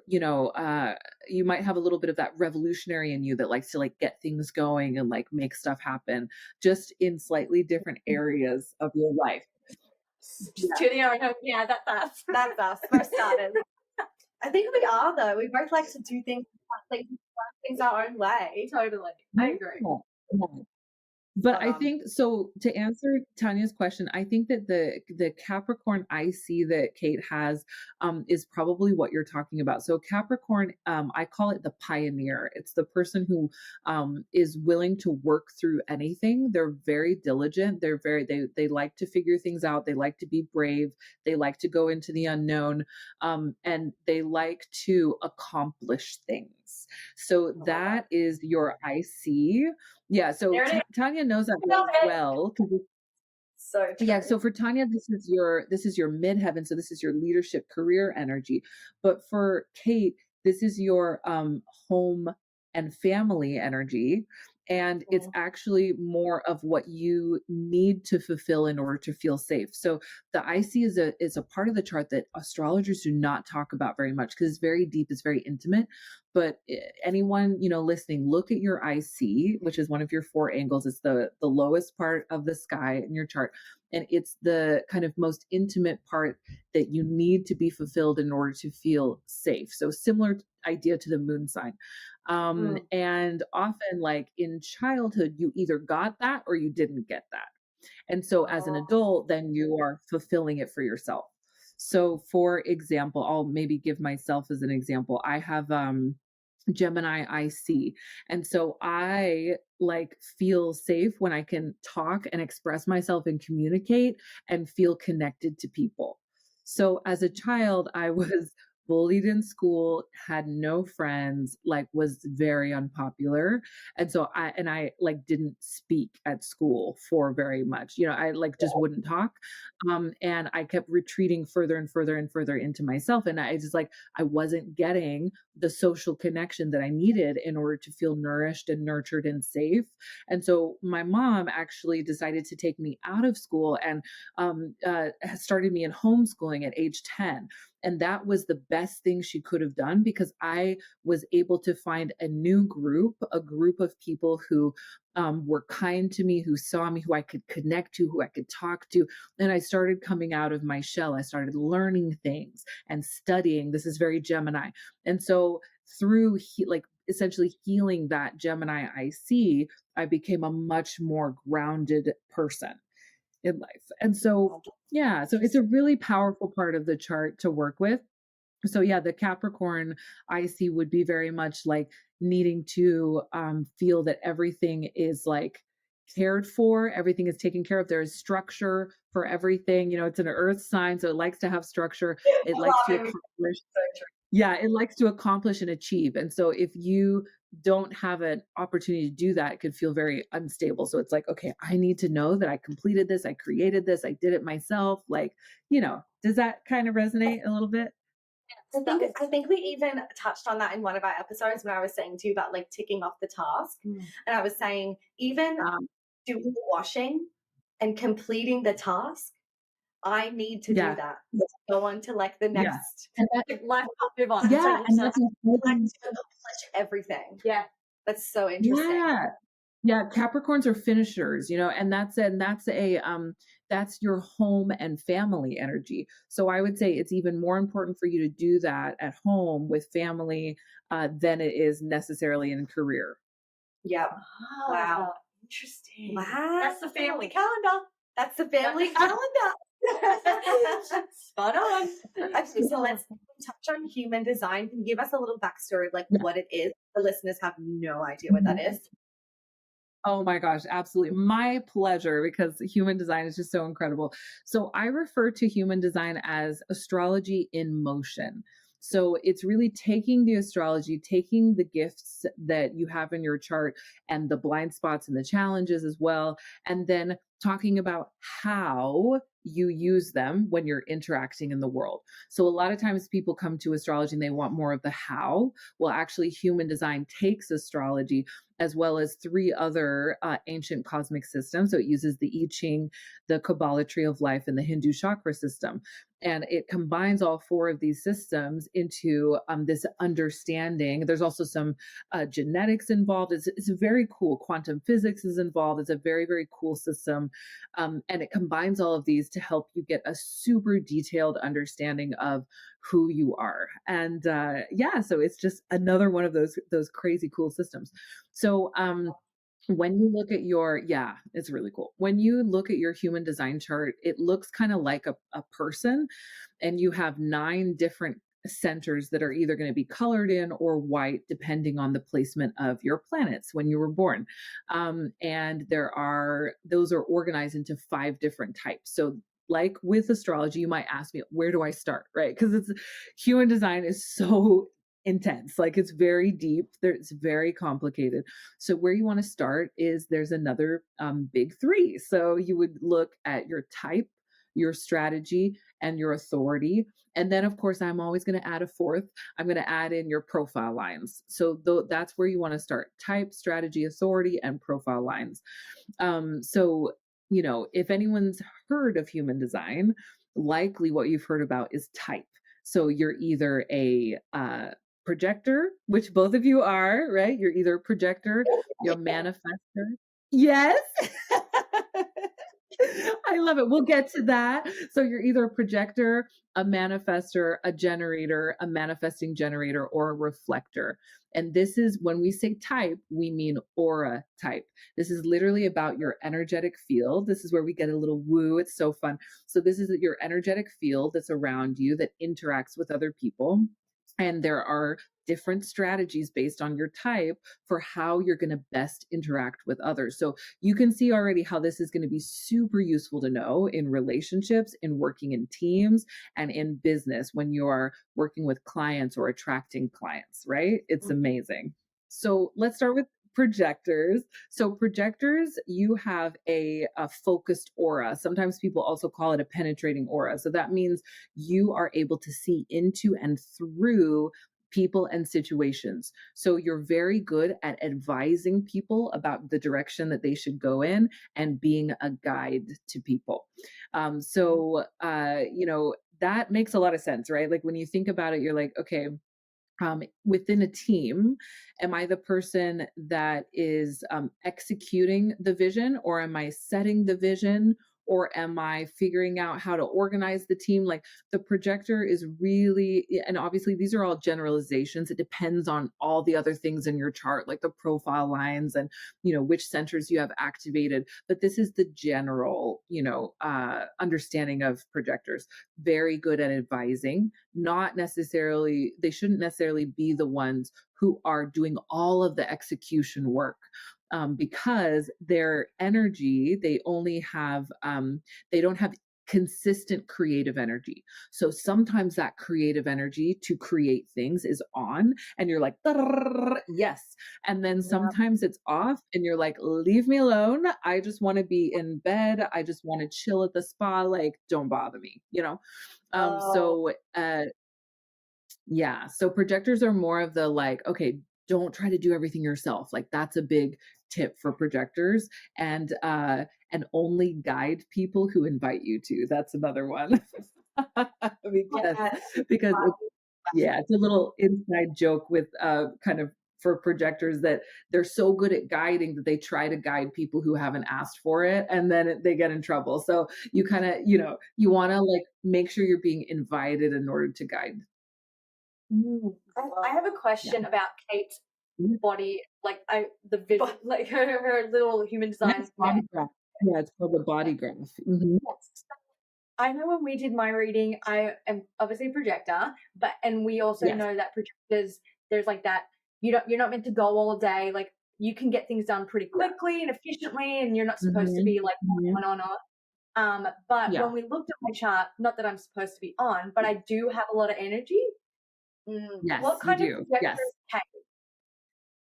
[SPEAKER 5] you might have a little bit of that revolutionary in you that likes to like get things going and like make stuff happen, just in slightly different areas of your life.
[SPEAKER 4] Just tuning out. Yeah, that's us.
[SPEAKER 3] That's us. We're started. I think we are though. We both like to do things our own way.
[SPEAKER 4] Totally. I agree.
[SPEAKER 5] Yeah. But I think, so to answer Tanya's question, I think that the Capricorn IC that Kate has is probably what you're talking about. So Capricorn, I call it the pioneer. It's the person who is willing to work through anything. They're very diligent. They like to figure things out. They like to be brave. They like to go into the unknown, and they like to accomplish things. So that is your IC. Yeah, so Tanya knows that well.
[SPEAKER 3] So true.
[SPEAKER 5] Yeah, so for Tanya, this is your midheaven, so this is your leadership career energy. But for Kate, this is your home and family energy. And it's actually more of what you need to fulfill in order to feel safe. So the IC is a part of the chart that astrologers do not talk about very much because it's very deep, it's very intimate. But anyone, listening, look at your IC, which is one of your 4 angles. It's the lowest part of the sky in your chart. And it's the kind of most intimate part that you need to be fulfilled in order to feel safe. So similar idea to the moon sign. And often, like in childhood, you either got that or you didn't get that. And so as an adult, then you are fulfilling it for yourself. So for example, I'll maybe give myself as an example. I have Gemini IC. And so I like feel safe when I can talk and express myself and communicate and feel connected to people. So as a child, I was bullied in school, had no friends, like was very unpopular. And so I like didn't speak at school for very much. I like just wouldn't talk. And I kept retreating further and further and further into myself. And I just like, I wasn't getting the social connection that I needed in order to feel nourished and nurtured and safe. And so my mom actually decided to take me out of school and started me in homeschooling at age 10. And that was the best thing she could have done because I was able to find a group of people who were kind to me, who saw me, who I could connect to, who I could talk to. And I started coming out of my shell. I started learning things and studying. This is very Gemini. And so through essentially healing that Gemini IC, I became a much more grounded person in life. And so, yeah, so it's a really powerful part of the chart to work with. So yeah, the Capricorn IC would be very much like needing to feel that everything is like cared for, everything is taken care of. There is structure for everything. It's an earth sign, so it likes to have structure. It likes to accomplish. Yeah, it likes to accomplish and achieve. And so if you don't have an opportunity to do that, it could feel very unstable. So it's like, okay, I need to know that I completed this, I created this, I did it myself. Like, does that kind of resonate a little bit?
[SPEAKER 3] I think we even touched on that in one of our episodes when I was saying to you about like ticking off the task. And I was saying even doing the washing and completing the task, I need to do that. Let's go on to like the next
[SPEAKER 4] life. Move on.
[SPEAKER 5] Yeah, and that's
[SPEAKER 3] accomplish everything.
[SPEAKER 4] Yeah,
[SPEAKER 3] that's so interesting.
[SPEAKER 5] Yeah, Capricorns are finishers, and that's your home and family energy. So I would say it's even more important for you to do that at home with family than it is necessarily in career.
[SPEAKER 3] Yep. Wow.
[SPEAKER 4] Interesting.
[SPEAKER 3] Wow.
[SPEAKER 4] That's the family calendar.
[SPEAKER 3] That's the family calendar.
[SPEAKER 4] Spot on.
[SPEAKER 3] Okay, so let's touch on human design. Can you give us a little backstory of like what it is? The listeners have no idea what that is.
[SPEAKER 5] Oh my gosh, absolutely. My pleasure, because human design is just so incredible. So I refer to human design as astrology in motion. So it's really taking the astrology, taking the gifts that you have in your chart and the blind spots and the challenges as well, and then talking about how you use them when you're interacting in the world. So a lot of times people come to astrology and they want more of the how. Well, actually, human design takes astrology as well as three other ancient cosmic systems. So it uses the I Ching, the Kabbalah tree of life, and the Hindu chakra system. And it combines all four of these systems into this understanding. There's also some genetics involved. It's very cool. Quantum physics is involved. It's a very, very cool system. And it combines all of these to help you get a super detailed understanding of who you are. And so it's just another one of those crazy cool systems. So when you look at it's really cool. When you look at your human design chart, it looks kind of like a person, and you have 9 different centers that are either going to be colored in or white, depending on the placement of your planets when you were born. And those are organized into 5 different types. So like with astrology, you might ask me, where do I start? Right? Because human design is so intense. Like, it's very deep. It's very complicated. So where you want to start is there's another big 3. So you would look at your type, your strategy, and your authority. And then, of course, I'm always going to add a 4th. I'm going to add in your profile lines. So that's where you want to start: type, strategy, authority, and profile lines. So, if anyone's heard of human design, likely what you've heard about is type. So you're either a projector, which both of you are, right? You're either a projector, you're a manifestor. Yes. I love it. We'll get to that. So you're either a projector, a manifestor, a generator, a manifesting generator, or a reflector. And this is, when we say type, we mean aura type. This is literally about your energetic field. This is where we get a little woo. It's so fun. So this is your energetic field that's around you that interacts with other people. And there are different strategies based on your type for how you're going to best interact with others. So you can see already how this is going to be super useful to know in relationships, in working in teams, and in business when you're working with clients or attracting clients, right? It's amazing. So let's start with projectors. So projectors, you have a focused aura. Sometimes people also call it a penetrating aura. So that means you are able to see into and through people and situations. So you're very good at advising people about the direction that they should go in and being a guide to people. That makes a lot of sense, right? Like, when you think about it, you're like, okay, within a team, am I the person that is executing the vision, or am I setting the vision, or am I figuring out how to organize the team? Like, the projector is really, and obviously these are all generalizations. It depends on all the other things in your chart, like the profile lines and, which centers you have activated. But this is the general, understanding of projectors. Very good at advising. They shouldn't necessarily be the ones who are doing all of the execution work. Because their energy, they don't have consistent creative energy. So sometimes that creative energy to create things is on, and you're like, yes. And then sometimes it's off, and you're like, leave me alone. I just want to be in bed. I just want to chill at the spa. Like, don't bother me, So projectors are more of the like, okay, don't try to do everything yourself. Like, that's a big tip for projectors. And only guide people who invite you to. That's another one. because it's a little inside joke with kind of for projectors, that they're so good at guiding that they try to guide people who haven't asked for it, and then they get in trouble. So you kind of, you want to like make sure you're being invited in order to guide.
[SPEAKER 4] I have a question about Kate's body, like the vision, like her little human design.
[SPEAKER 5] Body graph. Yeah, it's called the body graph. Mm-hmm.
[SPEAKER 4] Yes. I know when we did my reading, I am obviously a projector, and we also know that projectors, there's like that, you're not meant to go all day. Like, you can get things done pretty quickly and efficiently, and you're not supposed to be like on. But when we looked at my chart, not that I'm supposed to be on, but I do have a lot of energy.
[SPEAKER 5] Yes,
[SPEAKER 4] What
[SPEAKER 5] you
[SPEAKER 4] kind of
[SPEAKER 5] do.
[SPEAKER 4] projector
[SPEAKER 5] Yes.
[SPEAKER 4] is Kate?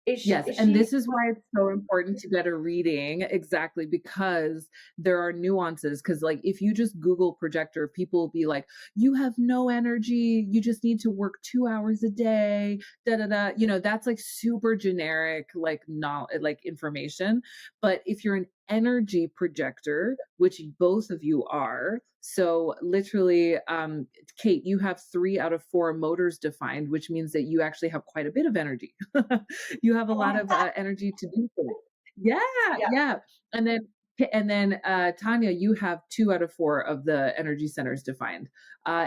[SPEAKER 4] Is she,
[SPEAKER 5] Yes,
[SPEAKER 4] is
[SPEAKER 5] and
[SPEAKER 4] she
[SPEAKER 5] this is why it's so important to get a reading, exactly, because there are nuances. Because, like, if you just Google projector, people will be like, you have no energy, you just need to work 2 hours a day, da da da. That's like super generic, like, not like information. But if you're an energy projector, which both of you are, so literally, Kate, you have 3 out of 4 motors defined, which means that you actually have quite a bit of energy. You have a lot of energy to do things. Yeah,
[SPEAKER 3] Yeah.
[SPEAKER 5] yeah. And then Tanya, you have 2 out of 4 of the energy centers defined,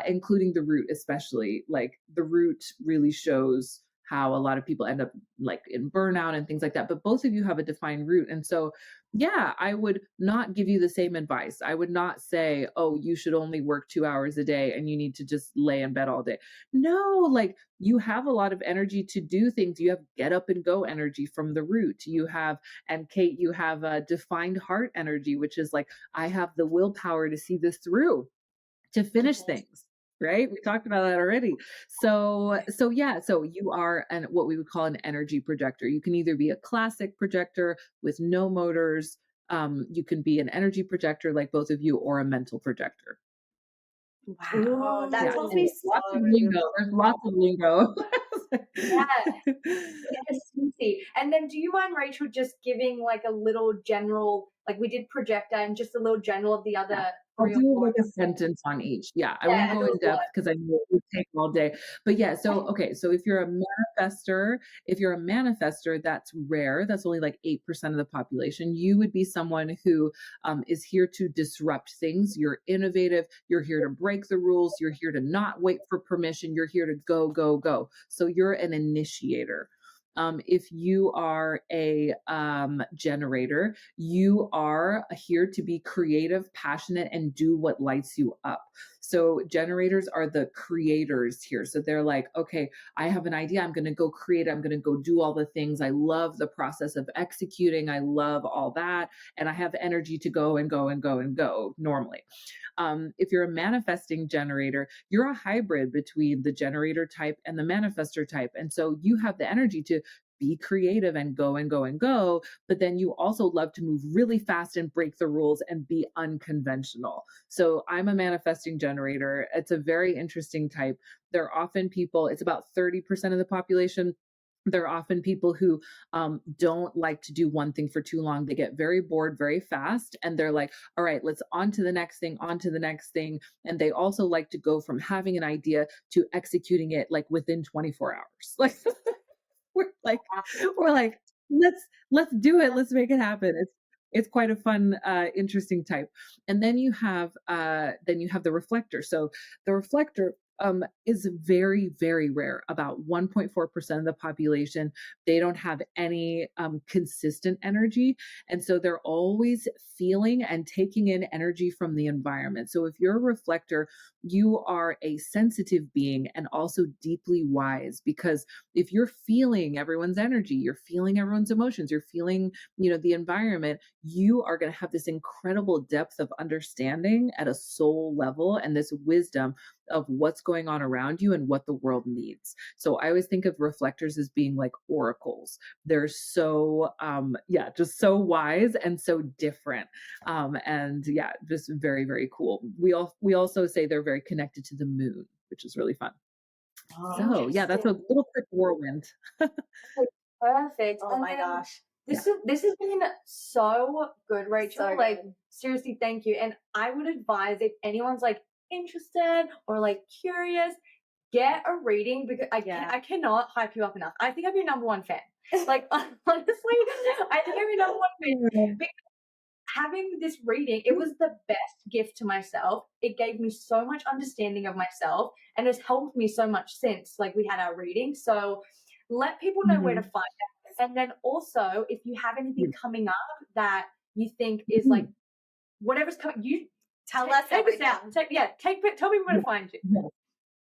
[SPEAKER 5] including the root, especially. Like, the root really shows how a lot of people end up like in burnout and things like that. But both of you have a defined root. And so, yeah, I would not give you the same advice. I would not say, oh, you should only work 2 hours a day and you need to just lay in bed all day. No, like, you have a lot of energy to do things. You have get up and go energy from the root. And Kate, you have a defined heart energy, which is like, I have the willpower to see this through, to finish things. Right? We talked about that already. So yeah, so you are what we would call an energy projector. You can either be a classic projector with no motors, you can be an energy projector like both of you, or a mental projector.
[SPEAKER 3] Wow, that
[SPEAKER 5] Yeah,
[SPEAKER 3] must
[SPEAKER 5] and
[SPEAKER 3] be
[SPEAKER 5] lots
[SPEAKER 3] so
[SPEAKER 5] of lingo.
[SPEAKER 3] beautiful.
[SPEAKER 5] There's lots of lingo.
[SPEAKER 4] Yeah. Yes, Susie. And then do you mind, Rachel, just giving like a little general, like we did projector and just a little general of the other
[SPEAKER 5] I'll
[SPEAKER 4] 3 or
[SPEAKER 5] do
[SPEAKER 4] 4?
[SPEAKER 5] like a sentence on each. Yeah, I
[SPEAKER 4] Yeah,
[SPEAKER 5] won't go
[SPEAKER 4] do
[SPEAKER 5] in
[SPEAKER 4] a
[SPEAKER 5] depth because I know it would take all day. But yeah, so okay, so if you're a manifester, that's rare. That's only like 8% of the population. You would be someone who is here to disrupt things. You're innovative. You're here to break the rules. You're here to not wait for permission. You're here to go, go, go. So you're an initiator. If you are a generator, you are here to be creative, passionate, and do what lights you up. So generators are the creators here. So they're like, okay, I have an idea. I'm going to go create. I'm going to go do all the things. I love the process of executing. I love all that. And I have energy to go and go and go and go normally. If you're a manifesting generator, you're a hybrid between the generator type and the manifester type. And so you have the energy to be creative and go and go and go, but then you also love to move really fast and break the rules and be unconventional. So I'm a manifesting generator. It's a very interesting type. There are often people, it's about 30% of the population. There are often people who don't like to do one thing for too long. They get very bored very fast, and they're like, all right, let's on to the next thing, on to the next thing. And they also like to go from having an idea to executing it like within 24 hours. Like, we're like, let's do it. Let's make it happen. It's quite a fun, interesting type. And then you have the reflector. So the reflector is very, very rare. About 1.4% of the population, they don't have any consistent energy. And so they're always feeling and taking in energy from the environment. So if you're a reflector, you are a sensitive being and also deeply wise, because if you're feeling everyone's energy, you're feeling everyone's emotions, you're feeling, the environment, you are going to have this incredible depth of understanding at a soul level and this wisdom of what's going on around you and what the world needs. So I always think of reflectors as being like oracles. They're so, just so wise and so different. And yeah, just very, very cool. We also say they're very connected to the moon, which is really fun. So yeah, that's a little quick whirlwind.
[SPEAKER 4] Perfect.
[SPEAKER 3] Oh my gosh.
[SPEAKER 4] This has been so good, Rachel.
[SPEAKER 3] So
[SPEAKER 4] like,
[SPEAKER 3] good.
[SPEAKER 4] seriously, thank you. And I would advise, if anyone's like interested or like curious, get a reading, because I cannot hype you up enough. I think I'm your number one fan. Like, honestly, I think I'm your number one fan. Because having this reading, it was the best gift to myself. It gave me so much understanding of myself and has helped me so much since like we had our reading. So let people know where to find it. And then also, if you have anything coming up that you think is like whatever's coming, you
[SPEAKER 3] Tell us
[SPEAKER 4] take us
[SPEAKER 3] everything.
[SPEAKER 4] out. Tell me where to find you.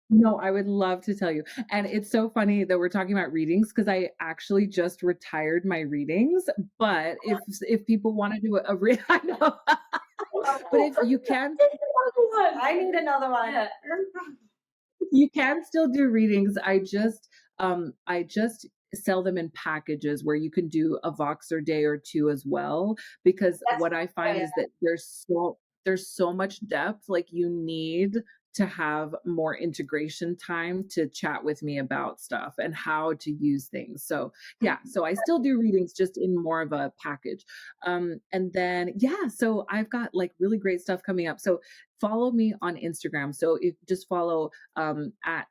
[SPEAKER 5] No, I would love to tell you. And it's so funny that we're talking about readings, because I actually just retired my readings. But if people want to do a read, I know. But if you can,
[SPEAKER 3] I need another one.
[SPEAKER 4] Yeah.
[SPEAKER 5] You can still do readings. I just sell them in packages where you can do a Voxer day or two as well, because
[SPEAKER 3] That's
[SPEAKER 5] what I find
[SPEAKER 3] fair.
[SPEAKER 5] is that there's so much depth. Like you need to have more integration time to chat with me about stuff and how to use things. So yeah, so I still do readings just in more of a package. And then yeah, so I've got like really great stuff coming up. So follow me on Instagram. So if just follow at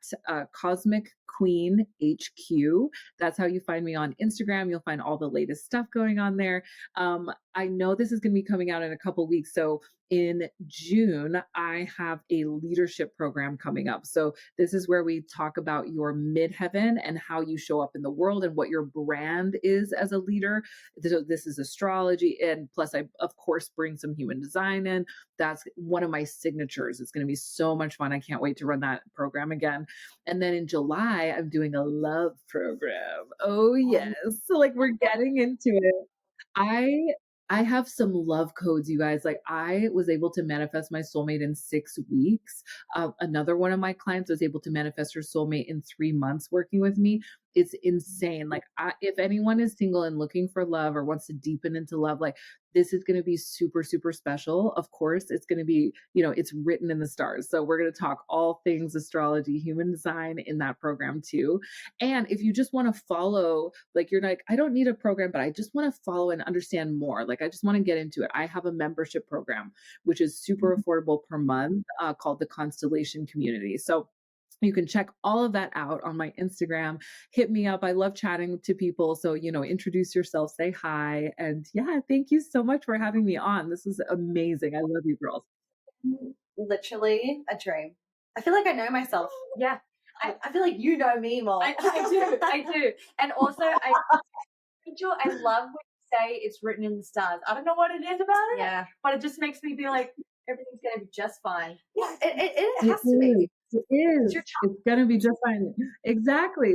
[SPEAKER 5] Cosmic Queen HQ. That's how you find me on Instagram. You'll find all the latest stuff going on there. I know this is going to be coming out in a couple weeks. So in June, I have a leadership program coming up. So this is where we talk about your midheaven and how you show up in the world and what your brand is as a leader. So this is astrology. And plus I, of course, bring some human design in. That's one of my signatures. It's going to be so much fun. I can't wait to run that program again. And then in July, I'm doing a love program. Oh yes. So like we're getting into it. I have some love codes, you guys. Like I was able to manifest my soulmate in 6 weeks. Another one of my clients was able to manifest her soulmate in 3 months working with me. It's insane. Like if anyone is single and looking for love or wants to deepen into love, like this is going to be super, super special. Of course, it's going to be, it's written in the stars. So we're going to talk all things astrology, human design in that program too. And if you just want to follow, like you're like, I don't need a program, but I just want to follow and understand more. Like I just want to get into it. I have a membership program, which is super affordable per month called the Constellation Community. So you can check all of that out on my Instagram. Hit me up. I love chatting to people. So, introduce yourself, say hi. And yeah, thank you so much for having me on. This is amazing. I love you girls.
[SPEAKER 3] Literally a dream. I feel like I know myself.
[SPEAKER 4] Yeah.
[SPEAKER 3] I feel like you know me more.
[SPEAKER 4] I do. And also, Rachel, I love when you say it's written in the stars. I don't know what it is about it,
[SPEAKER 3] Yeah.
[SPEAKER 4] but it just makes me feel like everything's going to be just fine.
[SPEAKER 3] Yeah, it has to be.
[SPEAKER 5] It is. It's going to be just fine. Exactly.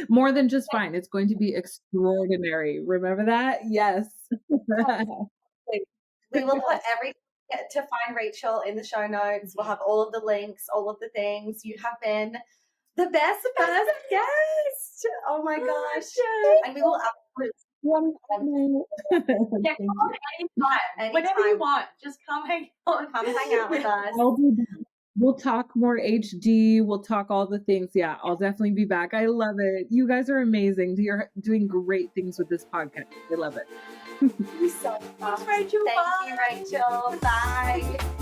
[SPEAKER 5] More than just fine. It's going to be extraordinary. Remember that? Yes.
[SPEAKER 3] We will put everything to find Rachel in the show notes. We'll have all of the links, all of the things. You have been the best guest. Oh my gosh. And we will absolutely
[SPEAKER 4] Yeah, come on anytime. Whenever you want. Just come hang out with us.
[SPEAKER 5] I'll be back. We'll talk more HD. We'll talk all the things. Yeah, I'll definitely be back. I love it. You guys are amazing. You're doing great things with this podcast. I love it.
[SPEAKER 3] Thank you so much.
[SPEAKER 4] Rachel.
[SPEAKER 3] Thank you, Rachel. Bye.